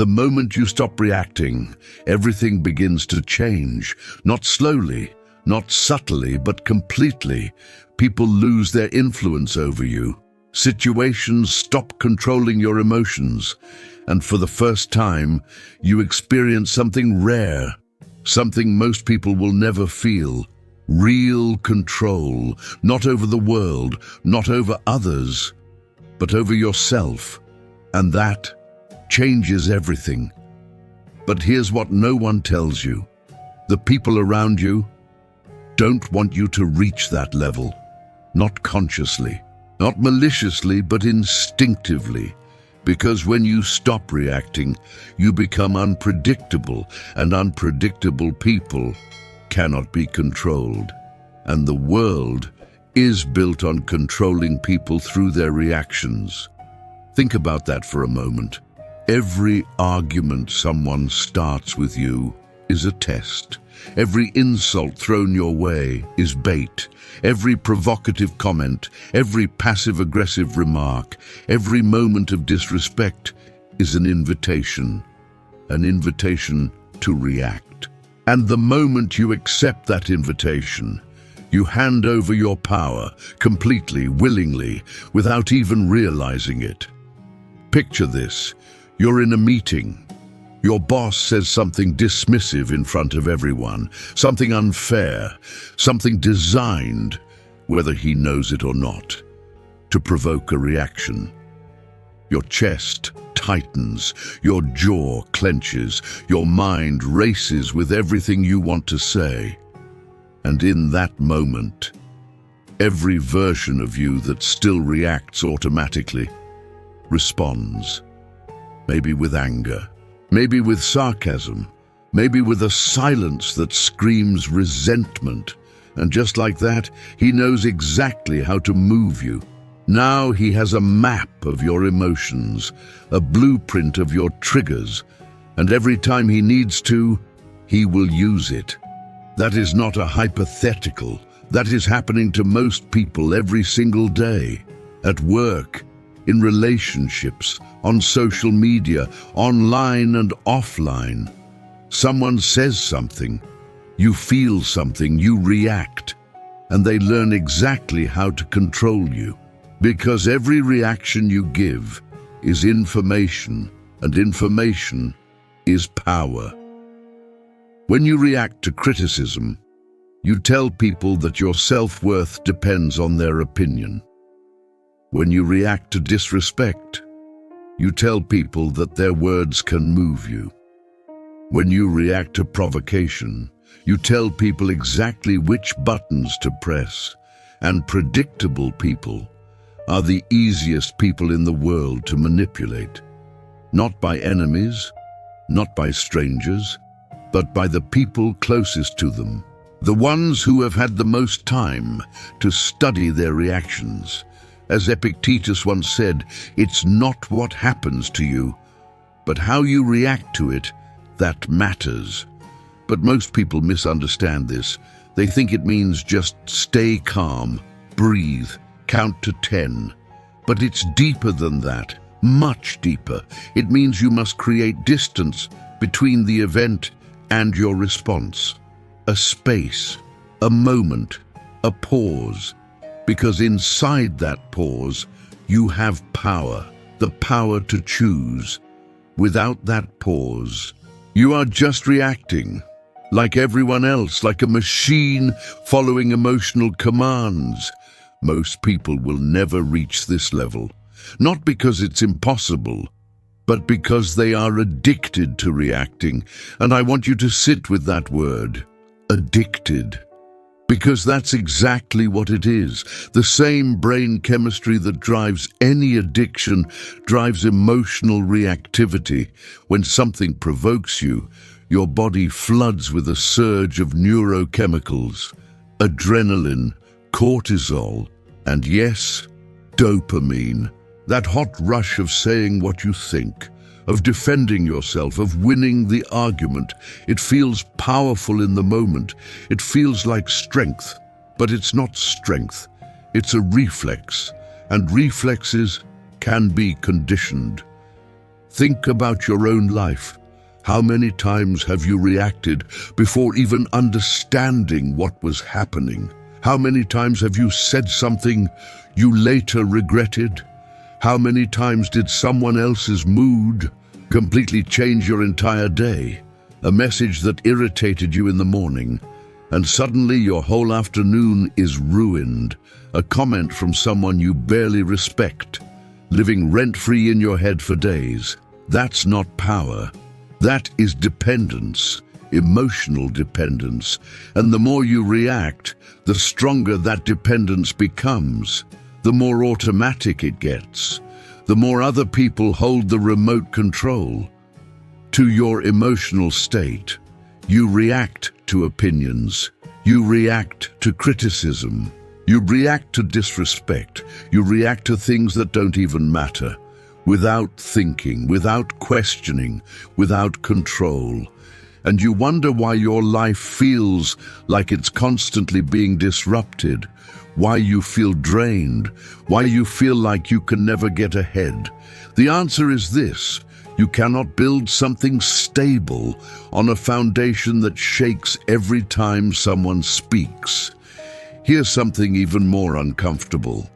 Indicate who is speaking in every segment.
Speaker 1: The moment you stop reacting, everything begins to change. Not slowly, not subtly, but completely. People lose their influence over you. Situations stop controlling your emotions. And for the first time, you experience something rare, something most people will never feel. Real control, not over the world, not over others, but over yourself. And that changes everything. But here's what no one tells you. The people around you don't want you to reach that level. Not consciously, not maliciously, but instinctively. Because when you stop reacting, you become unpredictable, and unpredictable people cannot be controlled. And the world is built on controlling people through their reactions. Think about that for a moment. Every argument someone starts with you is a test. Every insult thrown your way is bait. Every provocative comment, every passive-aggressive remark, every moment of disrespect is an invitation to react. And the moment you accept that invitation, you hand over your power completely, willingly, without even realizing it. Picture this. You're in a meeting. Your boss says something dismissive in front of everyone, something unfair, something designed, whether he knows it or not, to provoke a reaction. Your chest tightens, your jaw clenches, your mind races with everything you want to say. And in that moment, every version of you that still reacts automatically responds, maybe with anger, maybe with sarcasm, maybe with a silence that screams resentment. And just like that, he knows exactly how to move you. Now he has a map of your emotions, a blueprint of your triggers, and every time he needs to, he will use it. That is not a hypothetical. That is happening to most people every single day. At work, in relationships, on social media, online and offline. Someone says something, you feel something, you react, and they learn exactly how to control you. Because every reaction you give is information, and information is power. When you react to criticism, you tell people that your self-worth depends on their opinion. When you react to disrespect, you tell people that their words can move you. When you react to provocation, you tell people exactly which buttons to press. And predictable people are the easiest people in the world to manipulate. Not by enemies, not by strangers, but by the people closest to them. The ones who have had the most time to study their reactions. As Epictetus once said, it's not what happens to you, but how you react to it that matters. But most people misunderstand this. They think it means just stay calm, breathe, count to 10. But it's deeper than that, much deeper. It means you must create distance between the event and your response. A space, a moment, a pause. Because inside that pause, you have power, the power to choose. Without that pause, you are just reacting, like everyone else, like a machine following emotional commands. Most people will never reach this level, not because it's impossible, but because they are addicted to reacting. And I want you to sit with that word, addicted. Because that's exactly what it is. The same brain chemistry that drives any addiction drives emotional reactivity. When something provokes you, your body floods with a surge of neurochemicals, adrenaline, cortisol, and yes, dopamine. That hot rush of saying what you think, of defending yourself, of winning the argument. It feels powerful in the moment. It feels like strength, but it's not strength. It's a reflex, and reflexes can be conditioned. Think about your own life. How many times have you reacted before even understanding what was happening? How many times have you said something you later regretted? How many times did someone else's mood completely change your entire day? A message that irritated you in the morning, and suddenly your whole afternoon is ruined. A comment from someone you barely respect, living rent-free in your head for days. That's not power. That is dependence, emotional dependence. And the more you react, the stronger that dependence becomes. The more automatic it gets. The more other people hold the remote control to your emotional state. You react to opinions. You react to criticism. You react to disrespect. You react to things that don't even matter. Without thinking, without questioning, without control. And you wonder why your life feels like it's constantly being disrupted, why you feel drained, why you feel like you can never get ahead. The answer is this: you cannot build something stable on a foundation that shakes every time someone speaks. Here's something even more uncomfortable.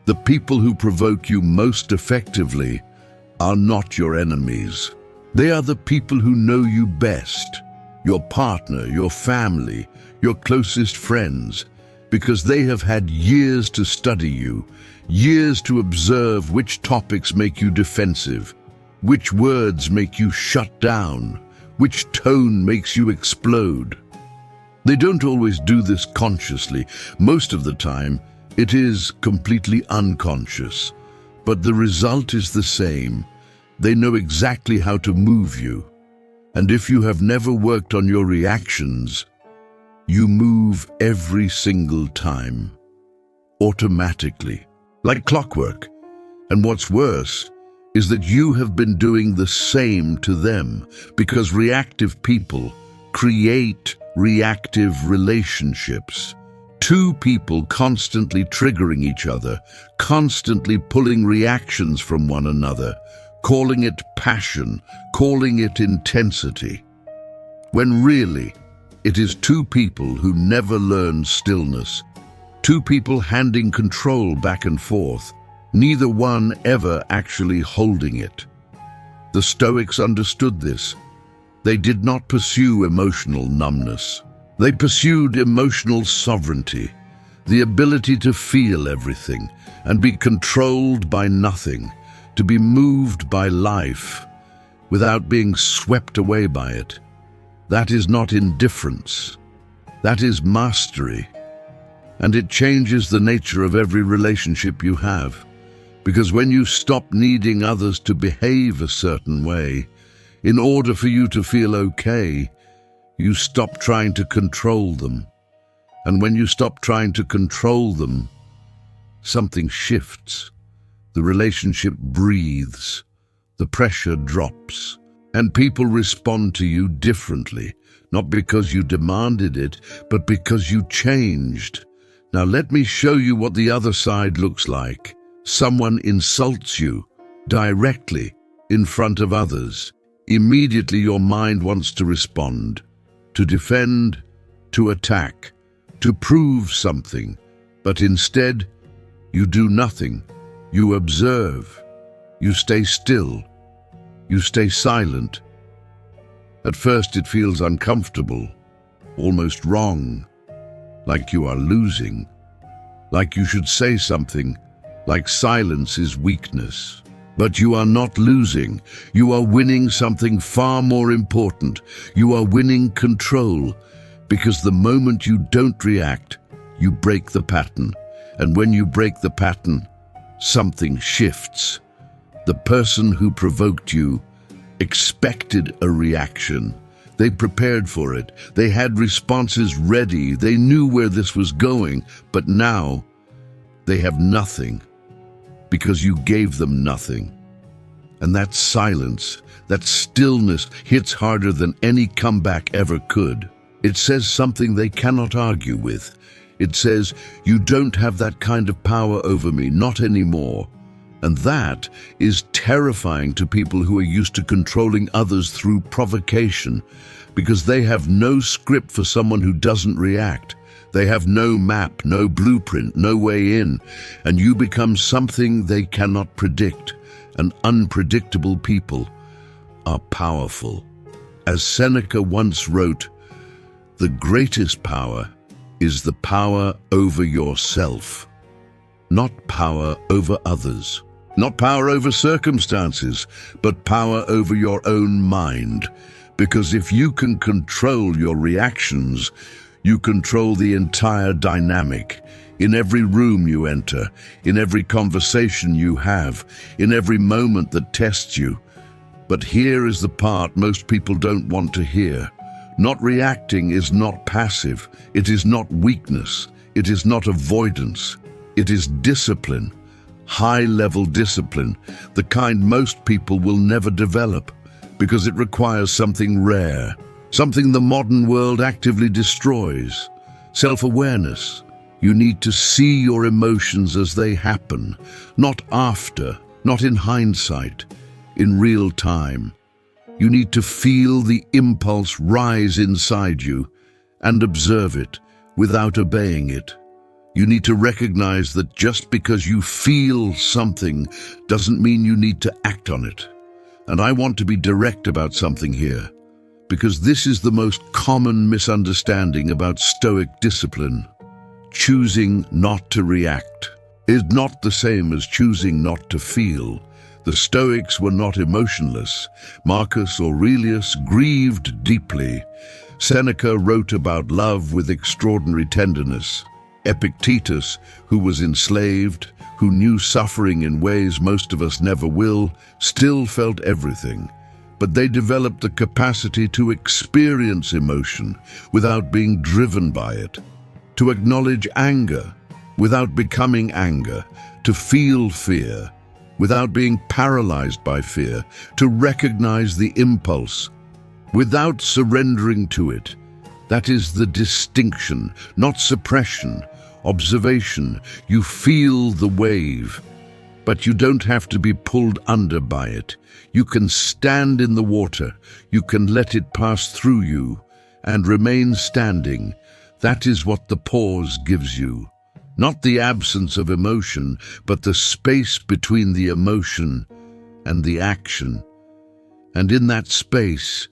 Speaker 1: The people who provoke you most effectively are not your enemies. They are the people who know you best, your partner, your family, your closest friends, because they have had years to study you, years to observe which topics make you defensive, which words make you shut down, which tone makes you explode. They don't always do this consciously. Most of the time, it is completely unconscious, but the result is the same. They know exactly how to move you. And if you have never worked on your reactions, you move every single time, automatically, like clockwork. And what's worse is that you have been doing the same to them, because reactive people create reactive relationships. Two people constantly triggering each other, constantly pulling reactions from one another, calling it passion, calling it intensity, when really it is two people who never learn stillness, two people handing control back and forth, neither one ever actually holding it. The Stoics understood this. They did not pursue emotional numbness. They pursued emotional sovereignty, the ability to feel everything and be controlled by nothing, to be moved by life without being swept away by it. That is not indifference. That is mastery. And it changes the nature of every relationship you have. Because when you stop needing others to behave a certain way, in order for you to feel okay, you stop trying to control them. And when you stop trying to control them, something shifts. The relationship breathes. The pressure drops. And people respond to you differently, not because you demanded it, but because you changed. Now let me show you what the other side looks like. Someone insults you directly in front of others. Immediately your mind wants to respond, to defend, to attack, to prove something. But instead, you do nothing. You observe. You stay still. You stay silent. At first it feels uncomfortable, almost wrong, like you are losing, like you should say something, like silence is weakness. But you are not losing. You are winning something far more important. You are winning control, because the moment you don't react, you break the pattern. And when you break the pattern, something shifts. The person who provoked you expected a reaction. They prepared for it. They had responses ready. They knew where this was going. But now, they have nothing, because you gave them nothing. And that silence, that stillness hits harder than any comeback ever could. It says something they cannot argue with. It says, you don't have that kind of power over me, not anymore. And that is terrifying to people who are used to controlling others through provocation, because they have no script for someone who doesn't react. They have no map, no blueprint, no way in, and you become something they cannot predict. And unpredictable people are powerful. As Seneca once wrote, "The greatest power is the power over yourself, not power over others, not power over circumstances, but power over your own mind. Because if you can control your reactions, you control the entire dynamic. In every room you enter, in every conversation you have, in every moment that tests you." But here is the part most people don't want to hear. Not reacting is not passive. It is not weakness. It is not avoidance. It is discipline. High-level discipline, the kind most people will never develop, because it requires something rare, something the modern world actively destroys: self-awareness. You need to see your emotions as they happen, not after, not in hindsight, in real time. You need to feel the impulse rise inside you and observe it without obeying it. You need to recognize that just because you feel something doesn't mean you need to act on it. And I want to be direct about something here, because this is the most common misunderstanding about Stoic discipline. Choosing not to react is not the same as choosing not to feel. The Stoics were not emotionless. Marcus Aurelius grieved deeply. Seneca wrote about love with extraordinary tenderness. Epictetus, who was enslaved, who knew suffering in ways most of us never will, still felt everything. But they developed the capacity to experience emotion without being driven by it, to acknowledge anger without becoming anger, to feel fear without being paralyzed by fear, to recognize the impulse without surrendering to it. That is the distinction, not suppression, observation. You feel the wave, but you don't have to be pulled under by it. You can stand in the water, you can let it pass through you, and remain standing. That is what the pause gives you. Not the absence of emotion, but the space between the emotion and the action. And in that space,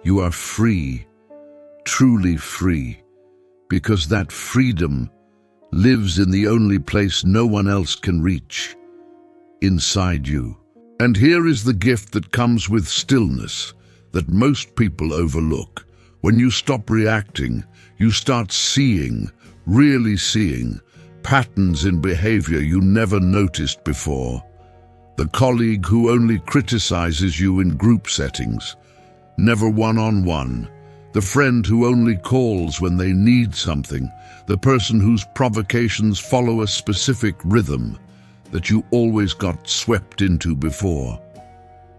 Speaker 1: you are free, truly free, because that freedom lives in the only place no one else can reach, inside you. And here is the gift that comes with stillness that most people overlook. When you stop reacting, you start seeing, really seeing, patterns in behavior you never noticed before. The colleague who only criticizes you in group settings, never one-on-one. The friend who only calls when they need something. The person whose provocations follow a specific rhythm that you always got swept into before.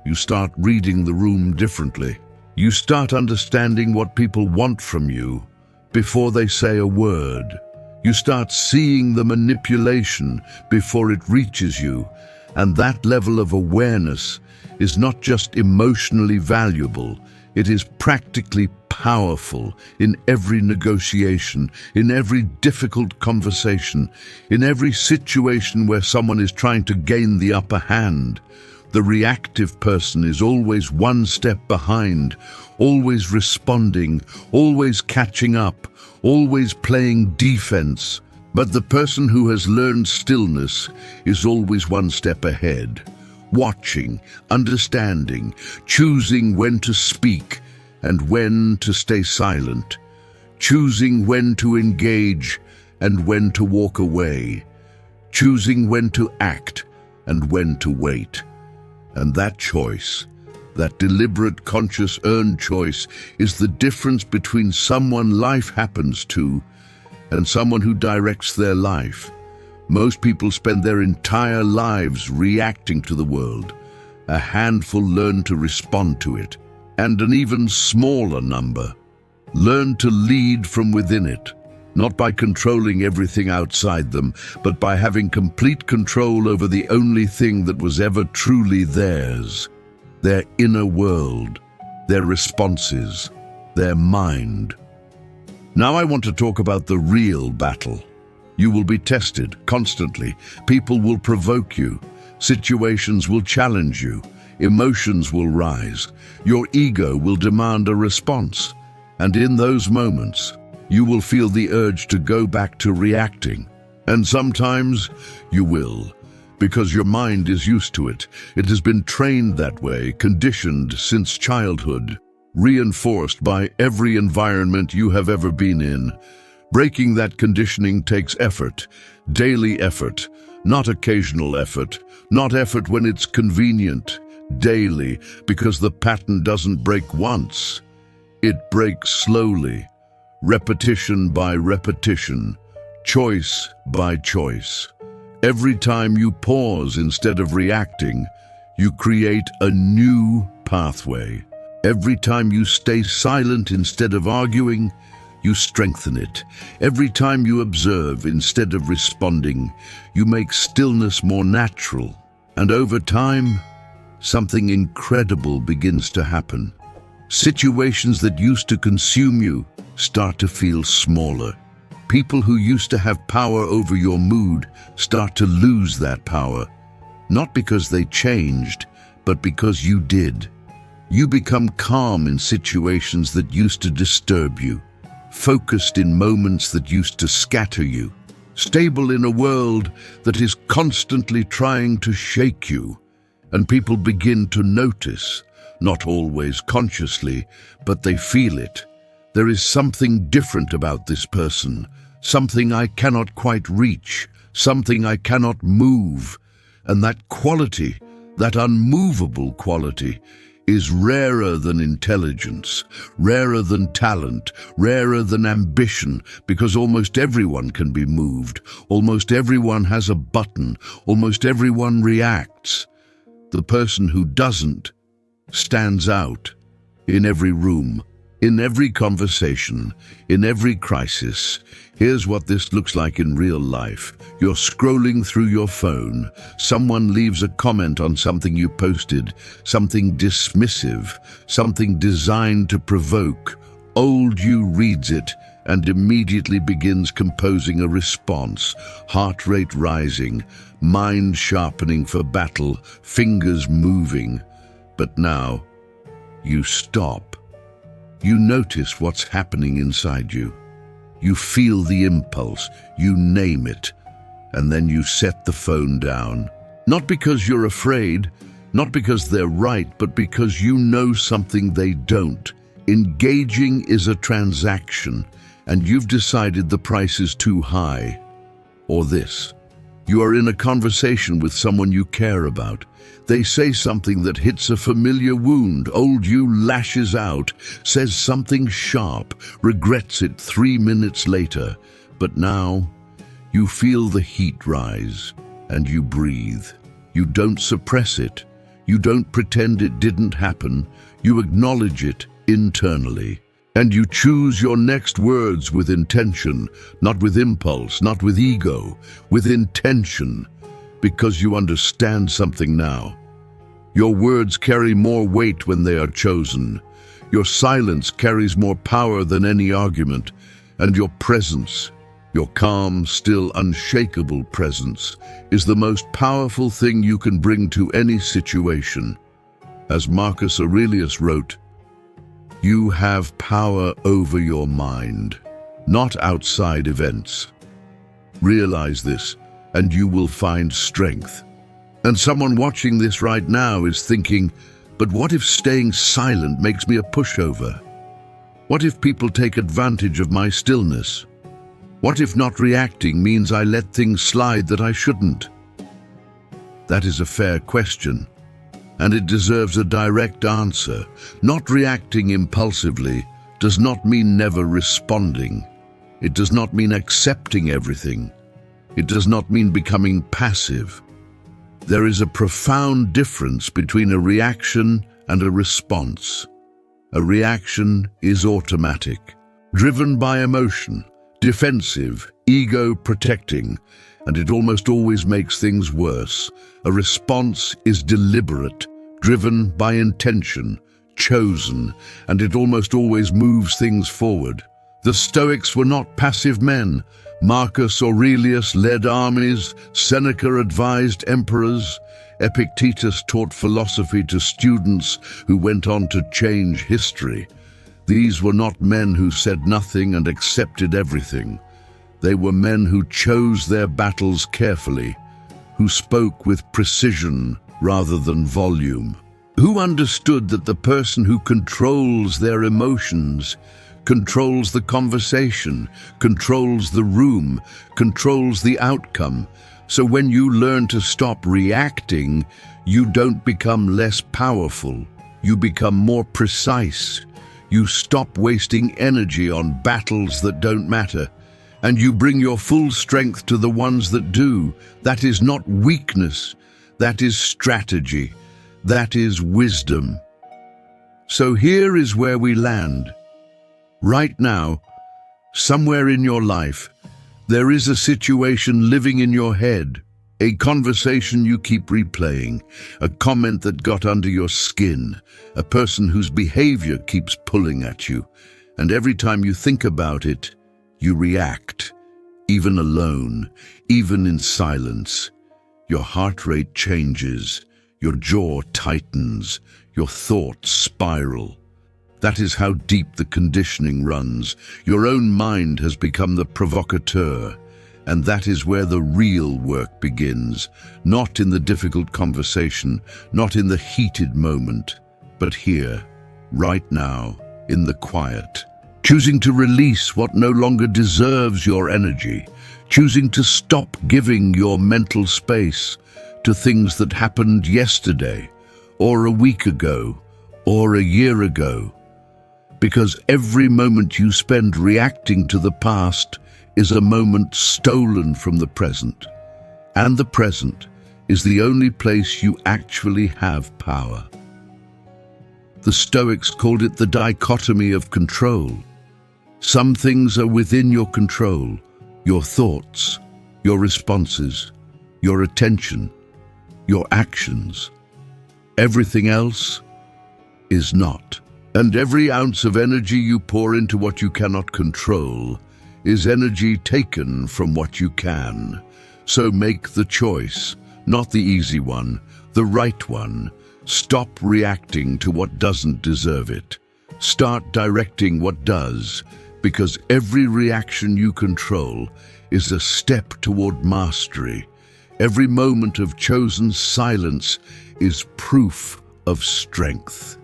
Speaker 1: You start reading the room differently. You start understanding what people want from you before they say a word. You start seeing the manipulation before it reaches you, and that level of awareness is not just emotionally valuable, it is practically powerful in every negotiation, in every difficult conversation, in every situation where someone is trying to gain the upper hand. The reactive person is always one step behind, always responding, always catching up, always playing defense. But the person who has learned stillness is always one step ahead, watching, understanding, choosing when to speak and when to stay silent, choosing when to engage and when to walk away, choosing when to act and when to wait. And that choice, that deliberate, conscious, earned choice, is the difference between someone life happens to and someone who directs their life. Most people spend their entire lives reacting to the world. A handful learn to respond to it, and an even smaller number learn to lead from within it. not by controlling everything outside them, but by having complete control over the only thing that was ever truly theirs, their inner world, their responses, their mind. Now I want to talk about the real battle. You will be tested constantly. People will provoke you. Situations will challenge you. Emotions will rise. Your ego will demand a response. And in those moments, you will feel the urge to go back to reacting. And sometimes you will, because your mind is used to it. It has been trained that way, conditioned since childhood, reinforced by every environment you have ever been in. Breaking that conditioning takes effort, daily effort, not occasional effort, not effort when it's convenient, daily, because the pattern doesn't break once. It breaks slowly, repetition by repetition, choice by choice. Every time you pause instead of reacting, you create a new pathway. Every time you stay silent instead of arguing, you strengthen it. Every time you observe instead of responding, you make stillness more natural. And over time, something incredible begins to happen. Situations that used to consume you start to feel smaller. People who used to have power over your mood start to lose that power. Not because they changed, but because you did. You become calm in situations that used to disturb you, focused in moments that used to scatter you, stable in a world that is constantly trying to shake you. And people begin to notice, not always consciously, but they feel it. There is something different about this person, something I cannot quite reach, something I cannot move. And that quality, that unmovable quality, is rarer than intelligence, rarer than talent, rarer than ambition, because almost everyone can be moved, almost everyone has a button, almost everyone reacts. The person who doesn't stands out in every room, in every conversation, in every crisis. Here's what this looks like in real life. You're scrolling through your phone. Someone leaves a comment on something you posted, something dismissive, something designed to provoke. Old you reads it and immediately begins composing a response, heart rate rising, mind sharpening for battle, fingers moving. But now, you stop. You notice what's happening inside you. You feel the impulse, you name it, and then you set the phone down. Not because you're afraid, not because they're right, but because you know something they don't. Engaging is a transaction, and you've decided the price is too high. Or this. You are in a conversation with someone you care about. They say something that hits a familiar wound. Old you lashes out, says something sharp, regrets it 3 minutes later. But now, you feel the heat rise, and you breathe. You don't suppress it. You don't pretend it didn't happen. You acknowledge it internally. And you choose your next words with intention, not with impulse, not with ego, with intention, because you understand something now. Your words carry more weight when they are chosen. Your silence carries more power than any argument, and your presence, your calm, still unshakable presence, is the most powerful thing you can bring to any situation. As Marcus Aurelius wrote, you have power over your mind, not outside events. Realize this, and you will find strength. And someone watching this right now is thinking, but what if staying silent makes me a pushover? What if people take advantage of my stillness? What if not reacting means I let things slide that I shouldn't? That is a fair question. And it deserves a direct answer. Not reacting impulsively does not mean never responding. It does not mean accepting everything. It does not mean becoming passive. There is a profound difference between a reaction and a response. A reaction is automatic, driven by emotion, defensive, ego-protecting, and it almost always makes things worse. A response is deliberate, driven by intention, chosen, and it almost always moves things forward. The Stoics were not passive men. Marcus Aurelius led armies, Seneca advised emperors, Epictetus taught philosophy to students who went on to change history. These were not men who said nothing and accepted everything. They were men who chose their battles carefully, who spoke with precision rather than volume, who understood that the person who controls their emotions controls the conversation, controls the room, controls the outcome. So when you learn to stop reacting, you don't become less powerful. You become more precise. You stop wasting energy on battles that don't matter, and you bring your full strength to the ones that do. That is not weakness. That is strategy. That is wisdom. So here is where we land. Right now, somewhere in your life, there is a situation living in your head, a conversation you keep replaying, a comment that got under your skin, a person whose behavior keeps pulling at you, and every time you think about it, you react, even alone, even in silence. Your heart rate changes, your jaw tightens, your thoughts spiral. That is how deep the conditioning runs. Your own mind has become the provocateur, and that is where the real work begins, not in the difficult conversation, not in the heated moment, but here, right now, in the quiet. Choosing to release what no longer deserves your energy, choosing to stop giving your mental space to things that happened yesterday, or a week ago, or a year ago. Because every moment you spend reacting to the past is a moment stolen from the present. And the present is the only place you actually have power. The Stoics called it the dichotomy of control. Some things are within your control, your thoughts, your responses, your attention, your actions. Everything else is not. And every ounce of energy you pour into what you cannot control is energy taken from what you can. So make the choice, not the easy one, the right one. Stop reacting to what doesn't deserve it. Start directing what does, because every reaction you control is a step toward mastery. Every moment of chosen silence is proof of strength.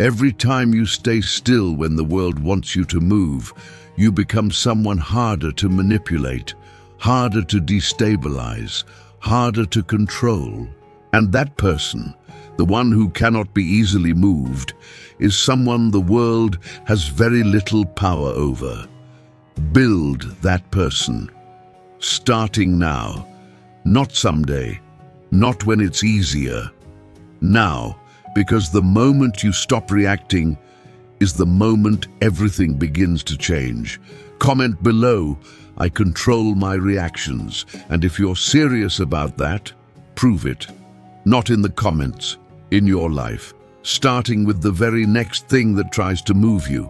Speaker 1: Every time you stay still when the world wants you to move, you become someone harder to manipulate, harder to destabilize, harder to control. And that person, the one who cannot be easily moved, is someone the world has very little power over. Build that person. Starting now. Not someday. Not when it's easier. Now. Because the moment you stop reacting is the moment everything begins to change. Comment below, I control my reactions. And if you're serious about that, prove it. Not in the comments, in your life. Starting with the very next thing that tries to move you.